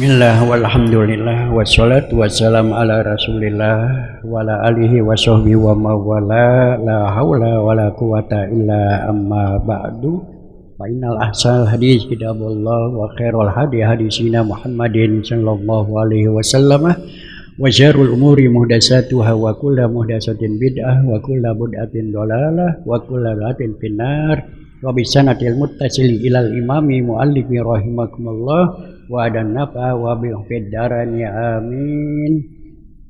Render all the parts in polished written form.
Bismillah walhamdulillah wassalatu wassalamu ala rasulillah wa ala alihi wa sahbihi wa mawala la hawla wa la quwata illa amma ba'du fa innal ahsal hadis kitabullah wa khairul hadi hadisina Muhammadin sallallahu alaihi wasallam wa syarrul umuri muhdatsatuha wa kullu muhdatsatin bid'ah wa kullu bid'atin dhalalah wa kullu dhalatin finnar wa bisanatil muttasili ilal imami muallifi rahimakumullah wa dan nafa wa bi darani amin.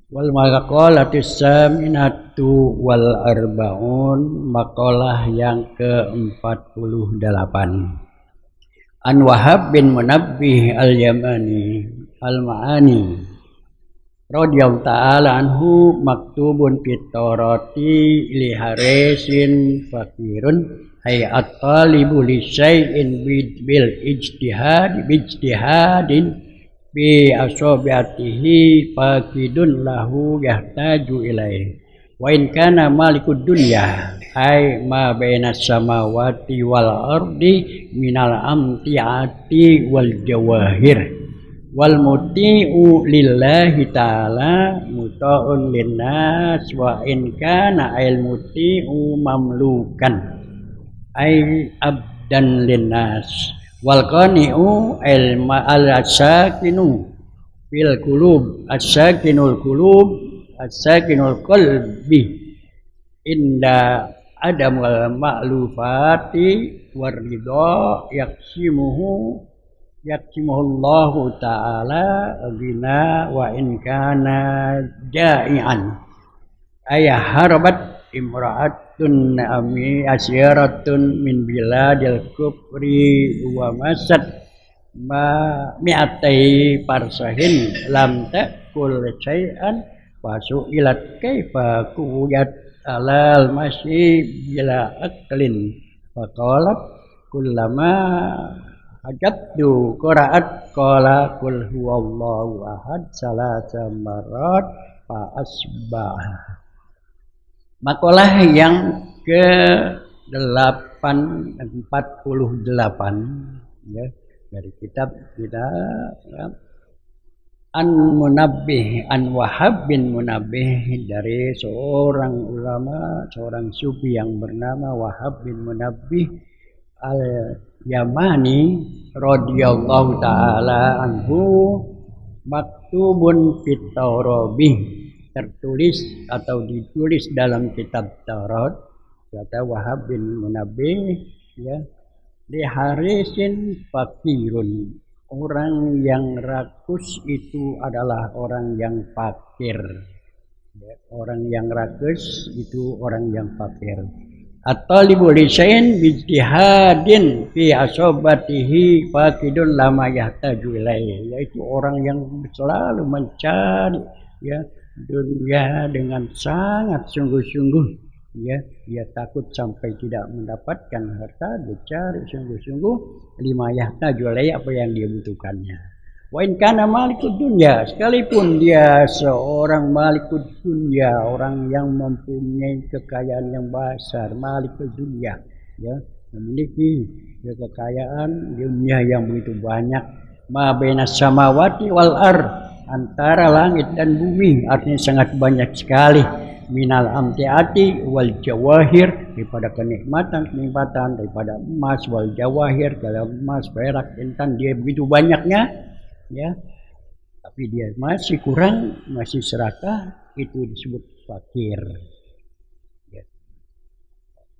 Wal maqalatus saminatu wal arbaun, maqalah yang ke-48. An Wahab bin Munabbih al-Yamani al-Ma'ani radhiyallahu ta'ala anhu maktubun fit Taurati li harisin fakirun hayat talibu li syai'in bil ijtihadin bi asobatihi fakidun lahu yahtaju ilaih wa in kana malikud dunya ay ma bainas samawati wal ardi minal amtiati wal jawahir wal muti'u lillahi ta'ala muta'un linnas wa in kana al muti'u mamlukan ay abdan linnas wal qani'u al-sakinu fil qulub as-sakinul qulub as-sakinul qalbi inda adamul ma'lufati waridha yaksimuhullahu ta'ala bina wa in kana ja'ian ayah harabat imra'atun ami asyaratun min biladil kufri wa masad ma mi'atai parsahin lam takul syai'an wa su'ilat kaifa quyat alal masyi bila aklin wa qalat kullama hajattu qira'at qala kul huwallahu ahad salasa marat fa asbah. Makalah yang ke-48 ya, dari kitab kita ya. An Munabbih, An Wahab bin Munabbih, dari seorang ulama, seorang sufi yang bernama Wahab bin Munabbih al-Yamani radhiyallahu ta'ala anhu maktubun fit Taurati, tertulis atau ditulis dalam kitab Taurat, kata Wahab bin Munabbih ya, li harisin fakirun, orang yang rakus itu adalah orang yang fakir ya, orang yang rakus itu orang yang fakir. At-talibu li syai'in bi ijtihadin fi asobatihi fakidun lama yahtaju ilaihi, yaitu orang yang selalu mencari ya dunia dengan sangat sungguh-sungguh ya, dia takut sampai tidak mendapatkan harta, dia cari sungguh-sungguh lima yahtaju ilaihi, apa yang dia butuhkannya. Wa in kana malikud dunya, sekalipun dia seorang malikud dunya, orang yang mempunyai kekayaan yang besar, malikud dunya ya, memiliki kekayaan dunia yang begitu banyak, ma bainas samawati wal ard, antara langit dan bumi, artinya sangat banyak sekali, minal amtiati wal jawahir, daripada kenikmatan daripada emas, wal jawahir, kalau emas, perak, intan, dia begitu banyaknya ya, tapi dia masih kurang, masih serakah, itu disebut fakir ya.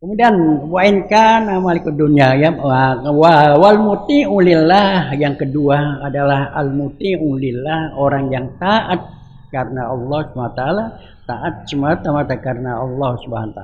Kemudian wa in kana malikud dunya ya, wal muti'u lillah, yang kedua adalah al muti'u lillah, orang yang taat karena Allah SWT, taat semata-mata karena Allah SWT,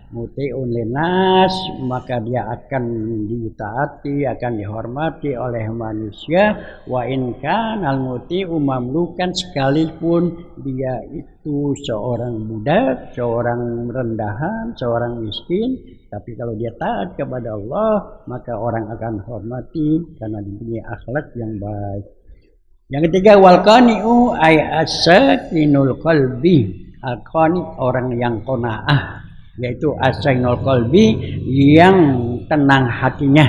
muti'un linnas, maka dia akan ditaati, akan dihormati oleh manusia. Wa in kanal muti'u mamlukan, sekalipun dia itu seorang budak, seorang rendahan, seorang miskin, tapi kalau dia taat kepada Allah, maka orang akan hormati karena dia akhlak yang baik. Yang ketiga, wal qani'u ay as-sakinul qalbi, al-qani, orang yang qanaah, yaitu as-sakinul qalbi, yang tenang hatinya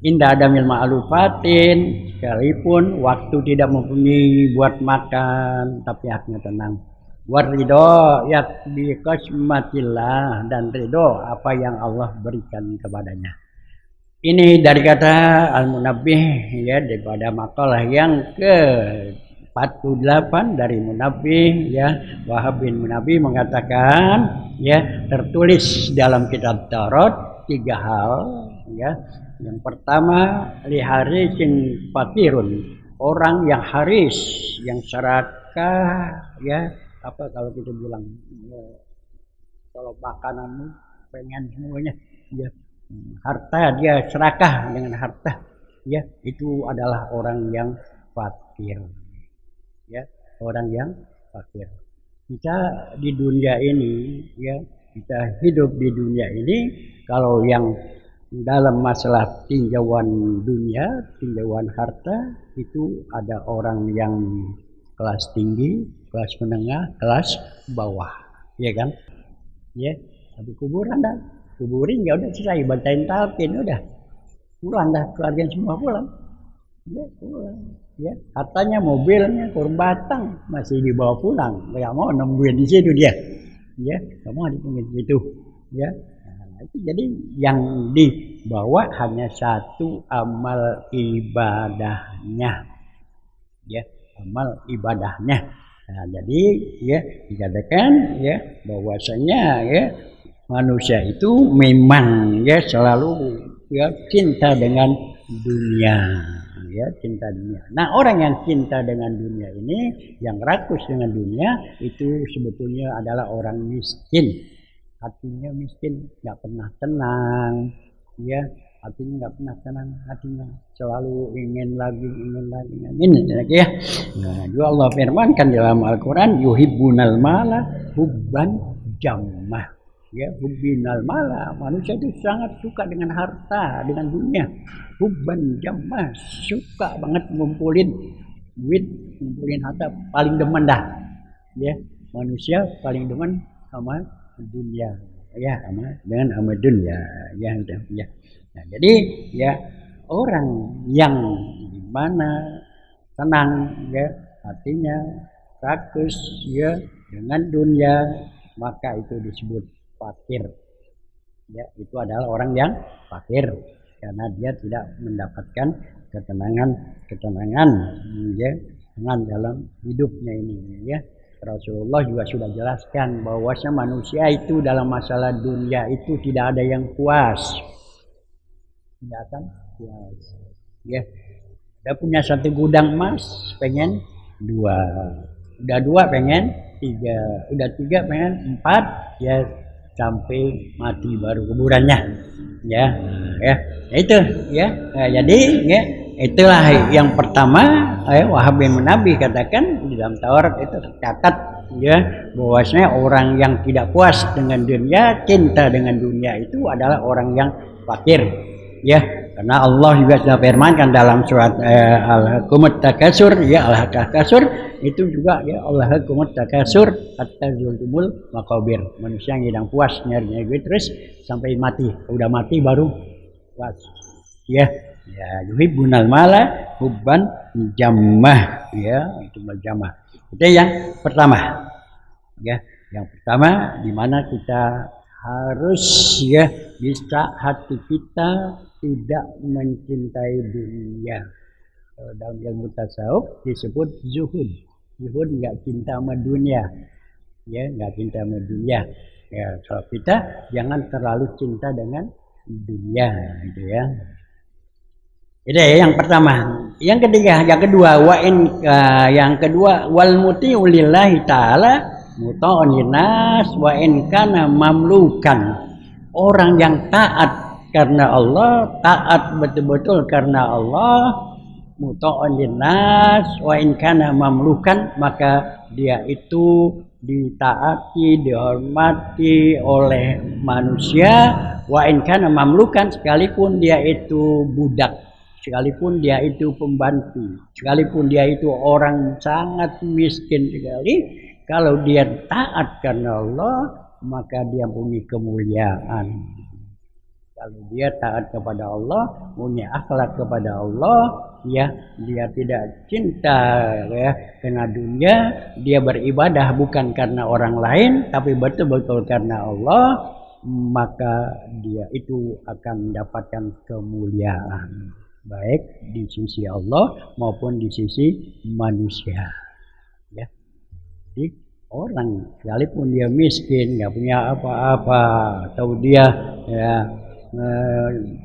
Indah adamil ma'lufatin, sekalipun waktu tidak mempunyai buat makan tapi haknya tenang. Warido yakbi kasmatillah, dan ridho apa yang Allah berikan kepadanya. Ini dari kata Al-Munabbih ya, daripada makalah yang ke 48 dari Munabbih ya. Wahab bin Munabbih mengatakan ya, tertulis dalam kitab Taurat 3 hal ya. Yang pertama, liharisin fakirun, orang yang haris, yang serakah ya. Apa kalau kita bilang ya, kalau makananmu pengen semuanya ya, harta dia serakah dengan harta ya, itu adalah orang yang fakir ya, orang yang fakir. Kita di dunia ini ya, kita hidup di dunia ini, kalau yang dalam masalah tinjauan dunia, tinjauan harta, itu ada orang yang kelas tinggi, kelas menengah, kelas bawah, ya kan? Ya, tapi kuburan dah, kuburin ya udah selesai, bantain talpin udah, pulang dah, keluarga semua pulang, ya pulang, ya. Hartanya, mobilnya, kurang batang masih dibawa pulang, nggak mau nungguin di situ dia, ya, nggak mau ditungguin di situ, ya. Itu jadi yang dibawa hanya satu, amal ibadahnya ya, amal ibadahnya. Nah, jadi ya dikatakan ya bahwasanya ya manusia itu memang ya selalu ya cinta dengan dunia ya, cinta dunia. Nah, orang yang cinta dengan dunia ini, yang rakus dengan dunia, itu sebetulnya adalah orang miskin. Hatinya miskin, nggak pernah tenang, ya, hatinya nggak pernah tenang, hatinya selalu ingin lagi, ya. Nah, juga Allah firmankan dalam Al-Quran, yuhibbunal mala hubban jammah, ya, hubbinal mala, manusia itu sangat suka dengan harta, dengan dunia, hubban jammah, suka banget ngumpulin duit, ngumpulin harta, paling demen dah, ya, manusia paling demen sama dunia ya, dengan ama dunia ya, ya. Nah, jadi ya orang yang dimana tenang ya hatinya, rakus ya dengan dunia, maka itu disebut fakir ya, itu adalah orang yang fakir karena dia tidak mendapatkan ketenangan ya dengan dalam hidupnya ini ya. Rasulullah juga sudah jelaskan bahwasanya manusia itu dalam masalah dunia itu tidak ada yang puas, tidak akan puas. Ya, udah punya 1 gudang emas, pengen 2, udah 2 pengen 3, udah 3 pengen 4, ya sampai mati baru kuburannya. Ya, ya, itu ya. Nah, jadi ya itulah yang pertama. Wahab bin Munabbih katakan di dalam Taurat itu tercatat ya bahwasanya orang yang tidak puas dengan dunia, cinta dengan dunia, itu adalah orang yang fakir ya, karena Allah juga sudah firmankan dalam surat Al-Hakumut Takasur ya, Al-Takasur itu juga ya, Al-Hakumut Takasur hatta zultumul maqabir, manusia yang sedang puas nyari duit terus sampai mati, udah mati baru puas ya. Ya, yuhibbunal mala hubban jammah ya, itu berjamah. Itu yang pertama. Ya, yang pertama di mana kita harus ya bisa hati kita tidak mencintai dunia. Dalam ilmu tasawuf disebut zuhud. Zuhud enggak cinta sama dunia. Ya, enggak cinta sama dunia. Ya, so kita jangan terlalu cinta dengan dunia gitu ya. Itu yang pertama. Yang ketiga, yang kedua, yang kedua wal muti'u lillahi ta'ala muta'un linnas wa in kana mamlukan. Orang yang taat karena Allah, taat betul-betul karena Allah, muta'un linnas wa in kana mamlukan, maka dia itu ditaati, dihormati oleh manusia, wa in kana mamlukan, sekalipun dia itu budak, sekalipun dia itu pembantu, sekalipun dia itu orang sangat miskin sekali, kalau dia taat karena Allah, maka dia punya kemuliaan. Kalau dia taat kepada Allah, punya akhlak kepada Allah, ya, dia tidak cinta ya dengan dunia, dia beribadah bukan karena orang lain, tapi betul-betul karena Allah, maka dia itu akan mendapatkan kemuliaan, baik di sisi Allah maupun di sisi manusia. Ya, jadi orang sekalipun dia miskin, nggak punya apa-apa, atau dia ya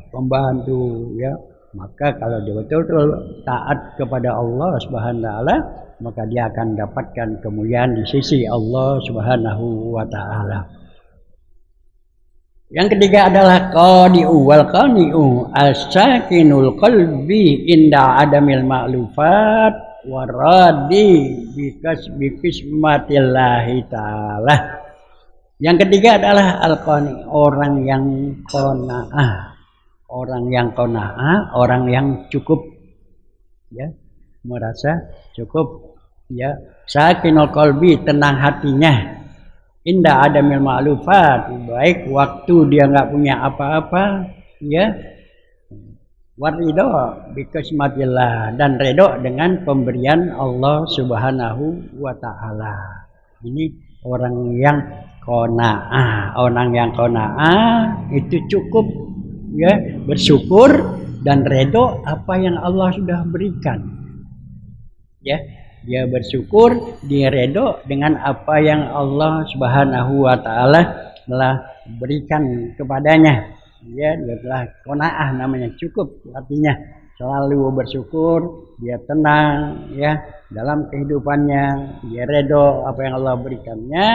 pembantu ya, maka kalau dia betul-betul taat kepada Allah Subhanahu wa taala, maka dia akan dapatkan kemuliaan di sisi Allah Subhanahu wa taala. Yang ketiga adalah qani'u wal qani'u as-sakinul qalbi inda adamil ma'lufat waradi bi kismatillahi ta'ala. Yang ketiga adalah al-qani, orang yang qanaah. Orang yang qanaah, orang yang cukup ya, merasa cukup ya, sakinul qalbi, tenang hatinya. Indah adamil ma'lufat, baik waktu dia nggak punya apa-apa ya, warido bikasmatillah, dan redo dengan pemberian Allah Subhanahu wa taala. Ini orang yang qanaah. Orang yang qanaah itu cukup ya, bersyukur dan redo apa yang Allah sudah berikan. Ya, dia bersyukur, dia redo dengan apa yang Allah Subhanahu wa taala telah berikan kepadanya. Ya, dia telah qanaah, namanya cukup, artinya selalu bersyukur, dia tenang ya dalam kehidupannya, dia redo apa yang Allah berikannya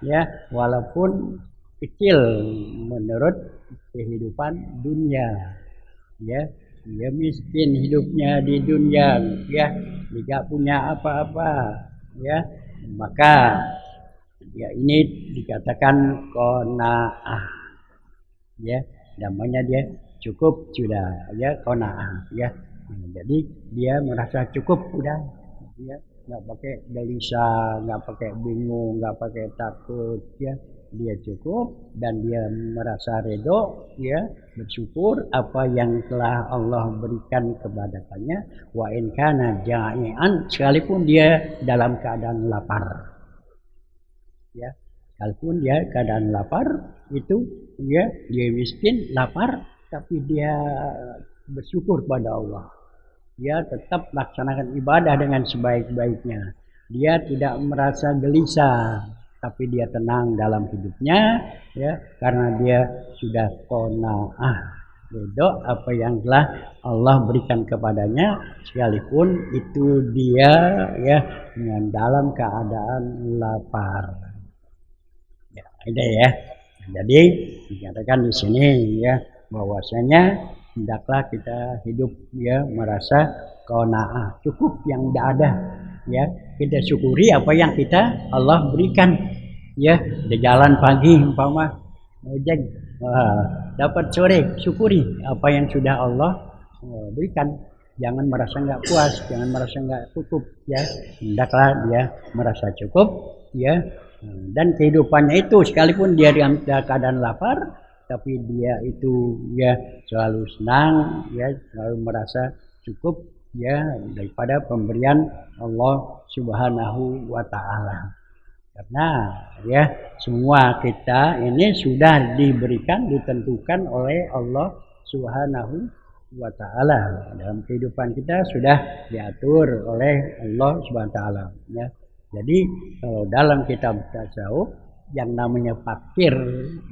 ya, walaupun kecil menurut kehidupan dunia ya, dia miskin hidupnya di dunia ya, tidak punya apa-apa ya, maka ya ini dikatakan qanaah ya, namanya dia cukup sudah ya, qanaah ya. Jadi dia merasa cukup udah ya, nggak pakai gelisah, nggak pakai bingung, nggak pakai takut ya, dia cukup dan dia merasa redo ya, bersyukur apa yang telah Allah berikan kepadanya. Wa in kana ja'ian, sekalipun dia dalam keadaan lapar ya, sekalipun dia keadaan lapar itu ya, dia miskin lapar tapi dia bersyukur pada Allah, dia tetap laksanakan ibadah dengan sebaik-baiknya, dia tidak merasa gelisah tapi dia tenang dalam hidupnya ya, karena dia sudah qanaah, ridho apa yang telah Allah berikan kepadanya, sekalipun itu dia ya dengan dalam keadaan lapar ya, ini ya. Jadi dikatakan di sini ya, bahwasanya hendaklah kita hidup ya merasa qanaah, cukup yang sudah ada ya, kita syukuri apa yang kita Allah berikan ya. Di jalan pagi umpama ojek dapat sore, syukuri apa yang sudah Allah berikan, jangan merasa nggak puas, jangan merasa nggak cukup ya, hendaklah dia merasa cukup ya. Dan kehidupannya itu sekalipun dia dalam keadaan lapar, tapi dia itu ya selalu senang ya, selalu merasa cukup ya daripada pemberian Allah Subhanahu wa taala. Karena ya semua kita ini sudah diberikan, ditentukan oleh Allah Subhanahu wa taala. Dalam kehidupan kita sudah diatur oleh Allah Subhanahu wa taala ya. Jadi kalau dalam kitab tasawuf yang namanya fakir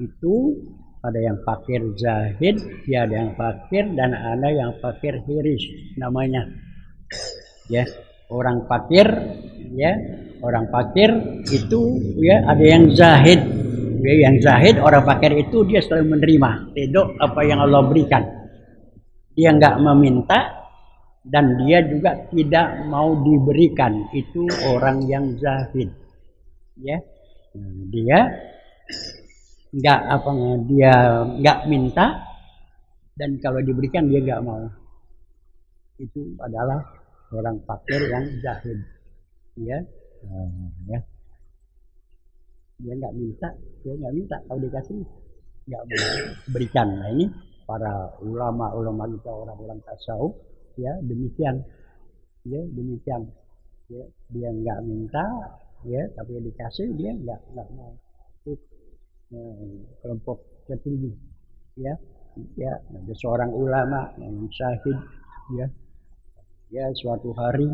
itu ada yang fakir zahid, ya ada yang fakir, dan ada yang fakir hiris namanya. Ya, orang fakir ya, orang fakir itu ya ada yang zahid. Ya, yang zahid orang fakir itu dia selalu menerima ridho apa yang Allah berikan. Dia enggak meminta dan dia juga tidak mau diberikan, itu orang yang zahid ya. Dia nggak minta, dan kalau diberikan dia nggak mau, itu adalah orang fakir yang zahid ya. Ya, dia nggak minta, kalau dikasih nggak mau berikan. Nah ini para ulama-ulama kita, orang-orang tasawuf, ya demikian, ya demikian, ya dia nggak minta, ya tapi dikasih dia nggak mau. Itu kelompok tertinggi, ya ya ada seorang ulama yang syahid, ya ya suatu hari,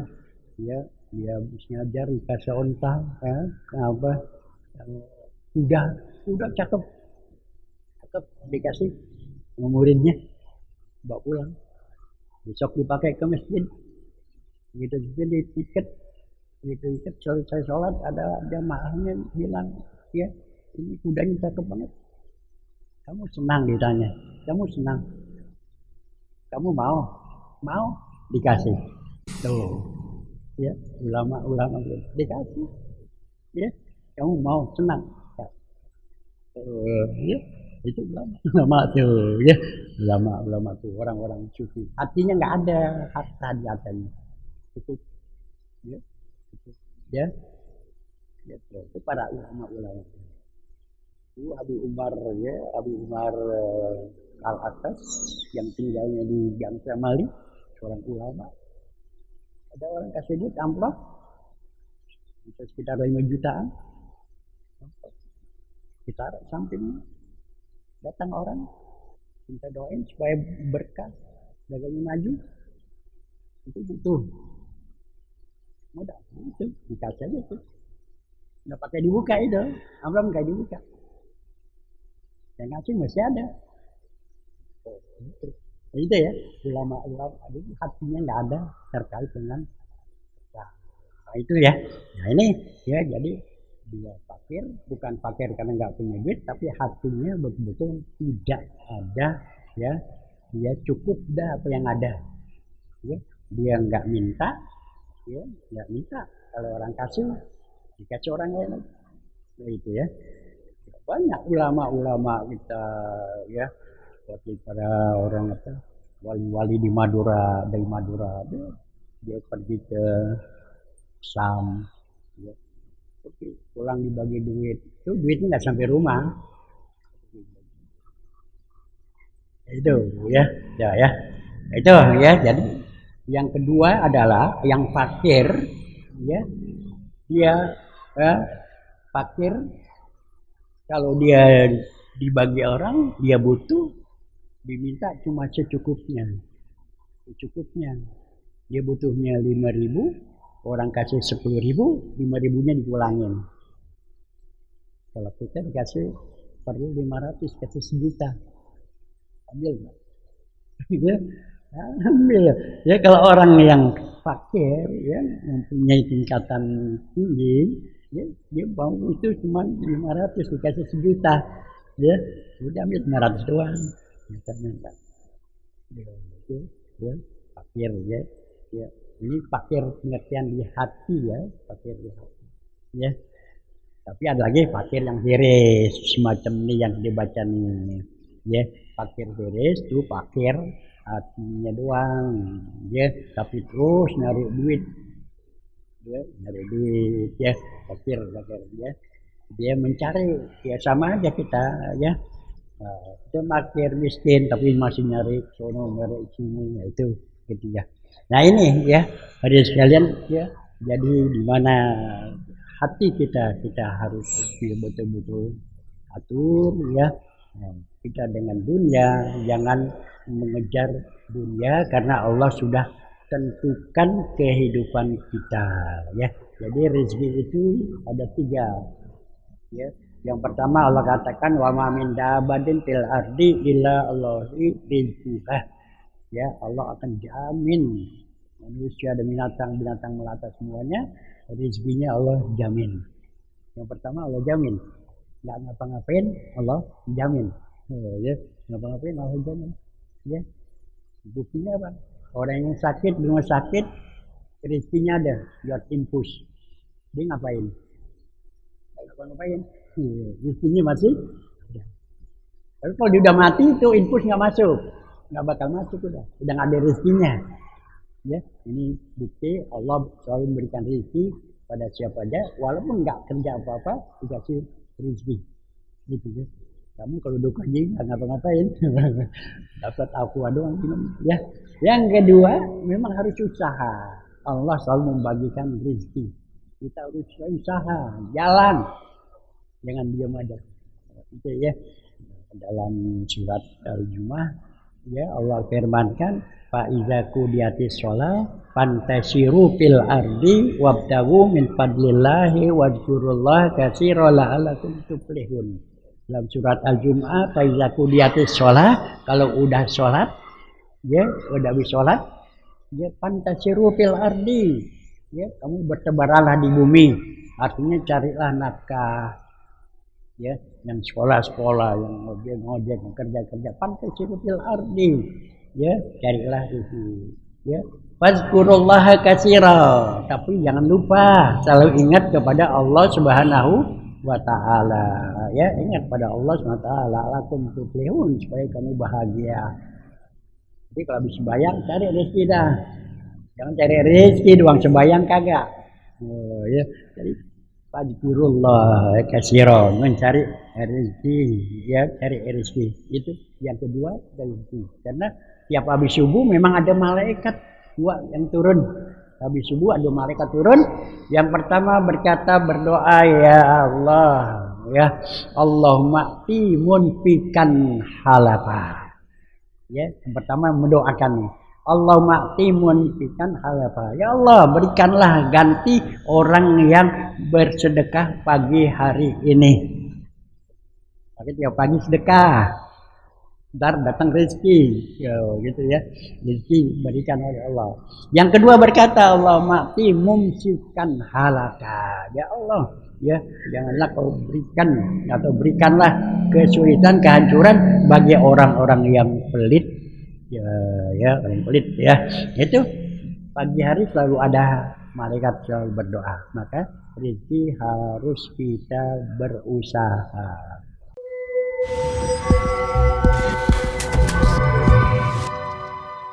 ya dia habis ngajar dikasih onta, ya apa, udah cakep cakep dikasih muridnya, bawa pulang, besok dipakai ke masjid, gitu juga di tiket, gitu tiket selesai sholat ada jamaahnya bilang, ya ini kudanya cakep banget, kamu senang, ditanya, kamu senang, kamu mau dikasih, tuh ya ulama dikasih, ya kamu mau senang, ya itu ulama tuh, ya ulama tuh orang-orang sufi, hatinya nggak ada harta di hatinya, itu ya itu ya, itu para ulama itu Abi Umar, ya Abi Umar Al Atas yang tinggalnya di Gang Mali, seorang ulama, ada orang kasih duit amplop bisa sekitar 5 jutaan, kita samping datang orang minta doain supaya berkah dagangnya maju, itu butuh modal, itu dikasih aja tuh, nggak pakai dibuka, itu amplop nggak dibuka, yang ngasih masih ada. Itu ya ulama-ulama itu hatinya nggak ada terkait dengan, nah itu ya, nah ini ya, jadi dia fakir bukan fakir karena nggak punya duit, tapi hatinya betul-betul tidak ada, ya dia cukup dah apa yang ada, ya dia nggak minta, ya nggak minta, kalau orang kasih dikasih orang lain, nah, itu ya banyak ulama-ulama kita, ya seperti para orang apa wali-wali di Madura, dari Madura dia pergi ke Sam, ya pulang dibagi duit, itu duitnya nggak sampai rumah, itu ya ya itu ya. Jadi yang kedua adalah yang fakir, ya dia fakir, kalau dia dibagi orang dia butuh, diminta cuma secukupnya, dia butuhnya 5.000, orang kasih 10.000, 5.000-nya dipulangin. Kalau kita dikasih perlu 500, kasih 1 juta, ambil nggak? Ambil ya. Kalau orang yang fakir, ya mempunyai tingkatan tinggi, ya dia mau itu cuma 500 dikasih 1 juta, ya udah ambil 500 doang, misalnya, ya fakir, ya ini fakir pengertian di hati, ya fakir di hati, ya tapi ada lagi fakir yang beres semacam ini yang dibaca nih, ya fakir beres tuh fakir hatinya doang, ya tapi terus nyari duit, ya fakir ya dia mencari, ya sama aja kita, ya kita fakir miskin tapi masih nyari sono nyari sini, ya itu gitu ya. Nah ini ya hadirin sekalian, ya jadi di mana hati kita harus betul-betul atur, ya kita dengan dunia jangan mengejar dunia, karena Allah sudah tentukan kehidupan kita, ya jadi rezeki itu ada 3, ya yang pertama Allah katakan wa ma min dabatin fil ardi illa Allahi rizquha, ya Allah akan jamin manusia dan binatang melata semuanya rezekinya Allah jamin. Yang pertama Allah jamin, nggak ngapa-ngapain Allah jamin, ya ngapa-ngapain Allah jamin, ya buktinya apa? Orang yang sakit di rumah sakit rezekinya ada, buat infus, dia ngapain? Nggak ngapa-ngapain, rezekinya masih ada. Tapi kalau dia udah mati itu infus nggak masuk, nggak bakal masuk, udah nggak ada rezekinya. Ya, ini bukti Allah selalu memberikan rezeki pada siapa aja, walaupun nggak kerja apa-apa dikasih rezeki, gitu ya. Kamu kalau duduk lagi nggak ngapa-ngapain, dapat aqua doang minum. Ya. Yang kedua, memang harus usaha. Allah selalu membagikan rezeki. Kita harus usaha, jalan, jangan diam aja. Itu ya. Dalam surat Al-Jumu'ah, ya Allah firmankan, fa iza qudiyatis shalah fantasiru fil ardi wabtagu min fadlillahi wadhkurullaha katsiran la'allakum tuflihun. Dalam surat Al-Jumu'ah, fa iza qudiyatis shalah, kalau udah sholat, ya udah habis sholat, ya fantasiru fil ardi, ya kamu bertebaranlah di bumi, artinya carilah nafkah, ya yang sekolah-sekolah, yang ngojek, yang kerja-kerja, fantasiru fil ardi, ya carilah itu, ya fazkurullaha katsira, tapi jangan lupa selalu ingat kepada Allah Subhanahu wa taala, ya ingat pada Allah Subhanahu wa taala, lakum tuflihun, supaya kamu bahagia. Jadi kalau habis sembahyang cari rezeki dah, jangan cari rezeki doang sembahyang kagak. Oh ya, jadi fazkurullah katsira, mencari rezeki, ya cari rezeki. Itu yang kedua rezeki. Karena tiap habis subuh memang ada malaikat dua yang turun. Habis subuh ada malaikat turun. Yang pertama berdoa, ya Allah, ya Allahumma timunfikan halapa. Ya, yang pertama mendoakan nih. Allahumma timunfikan halapa. Ya Allah, berikanlah ganti orang yang bersedekah pagi hari ini. Tapi tiap pagi sedekah, ntar datang rezeki, gitu ya. Rezeki berikan oleh Allah. Yang kedua berkata, Allahumma timumsikan halaka. Ya Allah, ya janganlah kau berikan atau berikanlah kesulitan, kehancuran bagi orang-orang yang pelit, ya orang pelit, ya. Itu pagi hari selalu ada malaikat selalu berdoa. Maka rezeki harus kita berusaha.